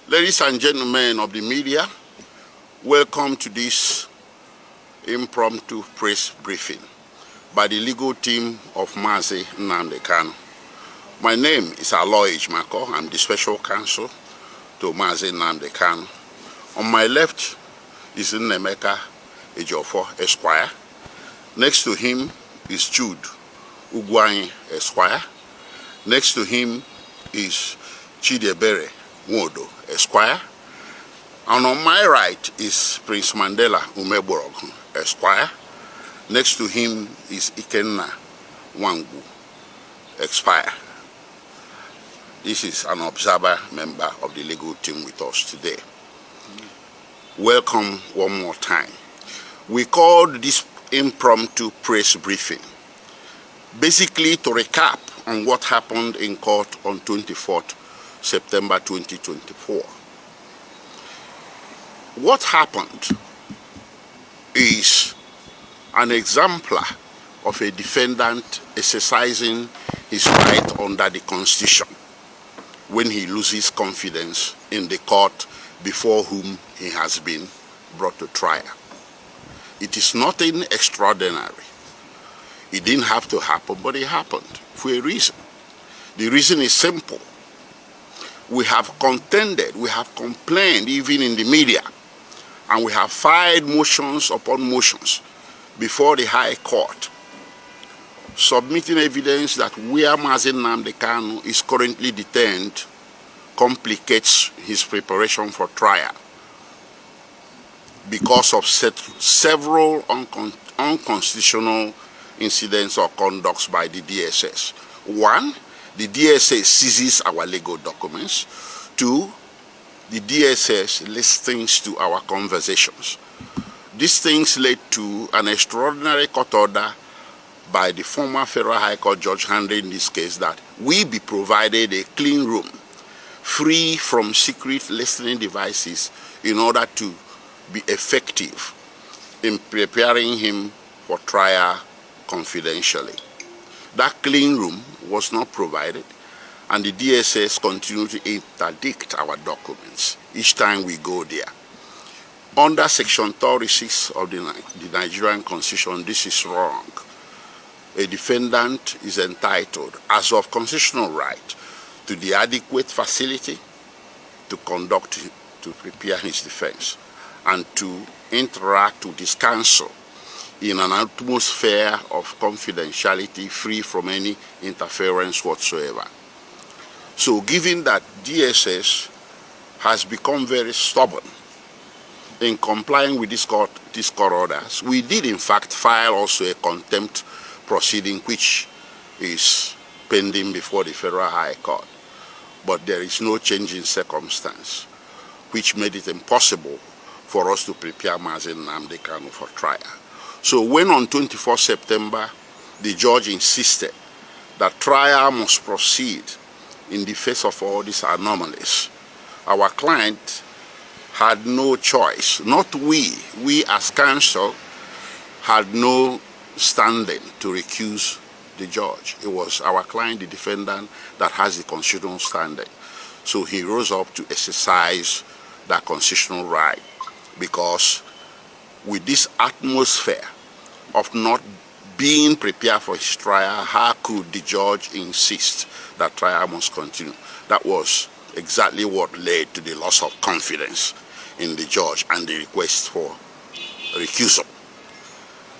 Ladies and gentlemen of the media, welcome to this impromptu press briefing by the legal team of MAZI NNAMDI KANU. My name is Aloy Ejimako. I'm the special counsel to MAZI NNAMDI KANU. On my left is Nnemeka Ejiofor Esquire. Next to him is Jude Ugwanyi Esquire. Next to him is Chidiebere Nwodo Esquire. And on my right is Prince Mandela Umeborogu Esquire. Next to him is Ikenna Wangu Esquire. This is an observer member of the legal team with us today. Welcome one more time. We called this impromptu press briefing basically to recap on what happened in court on 24th September 2024. What happened is an exemplar of a defendant exercising his right under the Constitution when he loses confidence in the court before whom he has been brought to trial. It is nothing extraordinary. It didn't have to happen, but it happened for a reason. The reason is simple. We have contended, we have complained even in the media, and we have filed motions upon motions before the High Court, submitting evidence that where MAZI NNAMDI KANU is currently detained complicates his preparation for trial because of several unconstitutional incidents or conducts by the DSS. One, the DSS seizes our legal documents. Two, the DSS listens to our conversations. These things led to an extraordinary court order by the former Federal High Court judge handling this case that we be provided a clean room free from secret listening devices in order to be effective in preparing him for trial confidentially. That clean room was not provided, and the DSS continued to interdict our documents each time we go there. Under Section 36 of the Nigerian Constitution, this is wrong. A defendant is entitled, as of constitutional right, to the adequate facility to prepare his defense, and to interact with his counsel in an atmosphere of confidentiality free from any interference whatsoever. So given that DSS has become very stubborn in complying with these court orders, we did in fact file also a contempt proceeding which is pending before the Federal High Court. But there is no change in circumstance which made it impossible for us to prepare MAZI NNAMDI KANU for trial. So when on 24 September, the judge insisted that trial must proceed in the face of all these anomalies, our client had no choice. Not we as counsel had no standing to recuse the judge. It was our client, the defendant, that has the constitutional standing. So he rose up to exercise that constitutional right, because with this atmosphere of not being prepared for his trial, how could the judge insist that trial must continue? That was exactly what led to the loss of confidence in the judge and the request for recusal.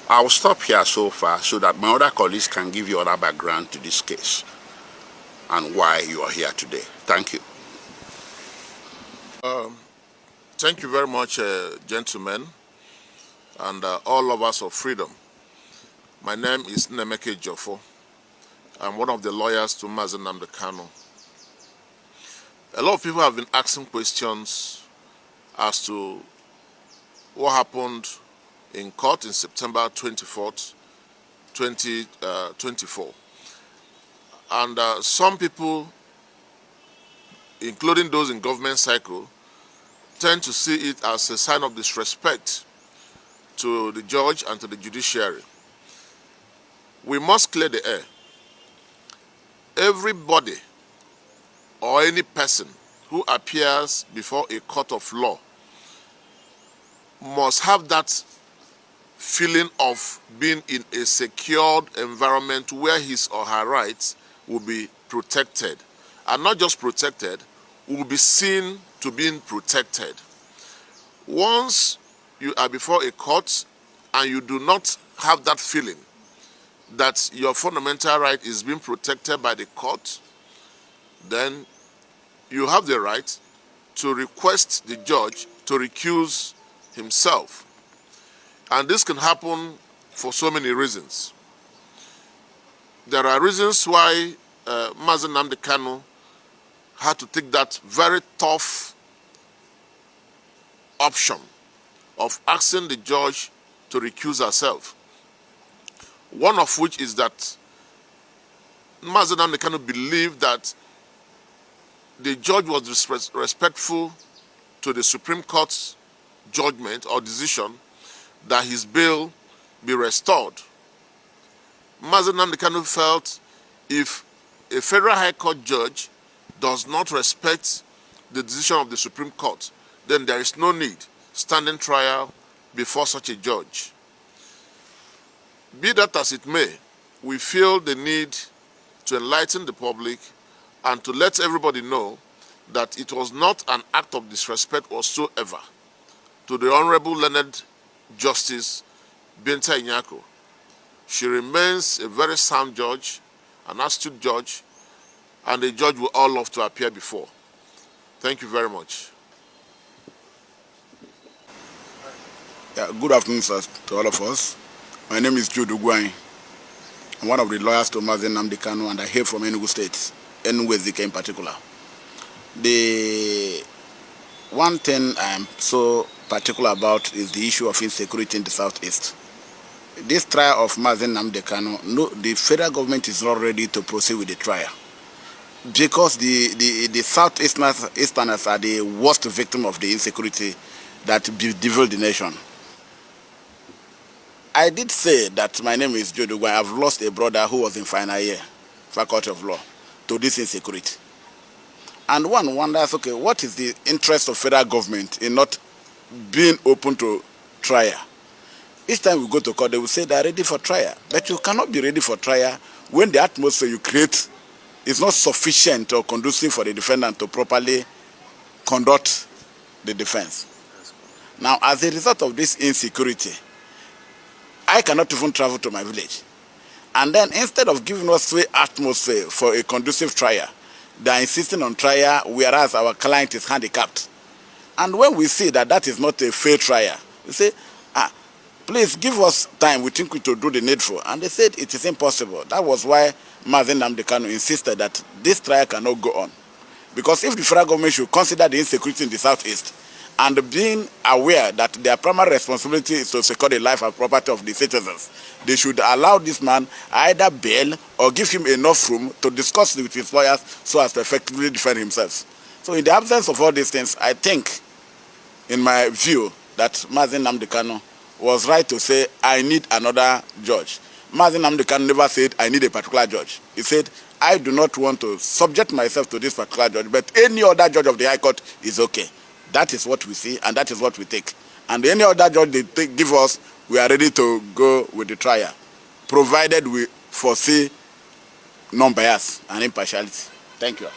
I will stop here so far so that my other colleagues can give you other background to this case and why you are here today. Thank you. Thank you very much, gentlemen, and all lovers of freedom. My name is Nnemeka Ejiofor. I'm one of the lawyers to MAZI NNAMDI KANU. A lot of people have been asking questions as to what happened in court in September 24th, 2024. And some people, including those in government cycle, tend to see it as a sign of disrespect to the judge and to the judiciary. We must clear the air. Everybody or any person who appears before a court of law must have that feeling of being in a secured environment where his or her rights will be protected. And not just protected, will be seen to being protected. Once you are before a court and you do not have that feeling that your fundamental right is being protected by the court, then you have the right to request the judge to recuse himself. And this can happen for so many reasons. There are reasons why MAZI NNAMDI KANU had to take that very tough option of asking the judge to recuse herself. One of which is that MAZI NNAMDI KANU believed that the judge was respectful to the Supreme Court's judgment or decision that his bail be restored. MAZI NNAMDI KANU felt if a federal high court judge does not respect the decision of the Supreme Court, then there is no need standing trial before such a judge. Be that as it may, we feel the need to enlighten the public and to let everybody know that it was not an act of disrespect whatsoever to the Honorable Learned Justice Binta Inyako. She remains a very sound judge, an astute judge, and a judge we all love to appear before. Thank you very much. Yeah, good afternoon, sir, to all of us. My name is Jude Ugwai. I'm one of the lawyers to MAZI NNAMDI KANU, and I hail from Enugu State, Enugu in particular. The one thing I am so particular about is the issue of insecurity in the southeast. This trial of MAZI NNAMDI KANU, no, the federal government is not ready to proceed with the trial because the southeasterners are the worst victim of the insecurity that bedeviled the nation. I did say that my name is Jude Ugwai. I've lost a brother who was in final year, Faculty of Law, to this insecurity. And one wonders, okay, what is the interest of federal government in not being open to trial? Each time we go to court, they will say they are ready for trial. But you cannot be ready for trial when the atmosphere you create is not sufficient or conducive for the defendant to properly conduct the defense. Now, as a result of this insecurity, I cannot even travel to my village. And then instead of giving us the atmosphere for a conducive trial, they are insisting on trial, whereas our client is handicapped. And when we see that that is not a fair trial, we say, please give us time, we think we to do the needful. And they said it is impossible. That was why MAZI NNAMDI KANU insisted that this trial cannot go on. Because if the federal government should consider the insecurity in the southeast, and being aware that their primary responsibility is to secure the life and property of the citizens, they should allow this man either bail or give him enough room to discuss with his lawyers so as to effectively defend himself. So in the absence of all these things, I think, in my view, that MAZI NNAMDI KANU was right to say, I need another judge. MAZI NNAMDI KANU never said, I need a particular judge. He said, I do not want to subject myself to this particular judge, but any other judge of the High Court is okay. That is what we see, and that is what we take. And any other judge they give us, we are ready to go with the trial, provided we foresee non-bias and impartiality. Thank you.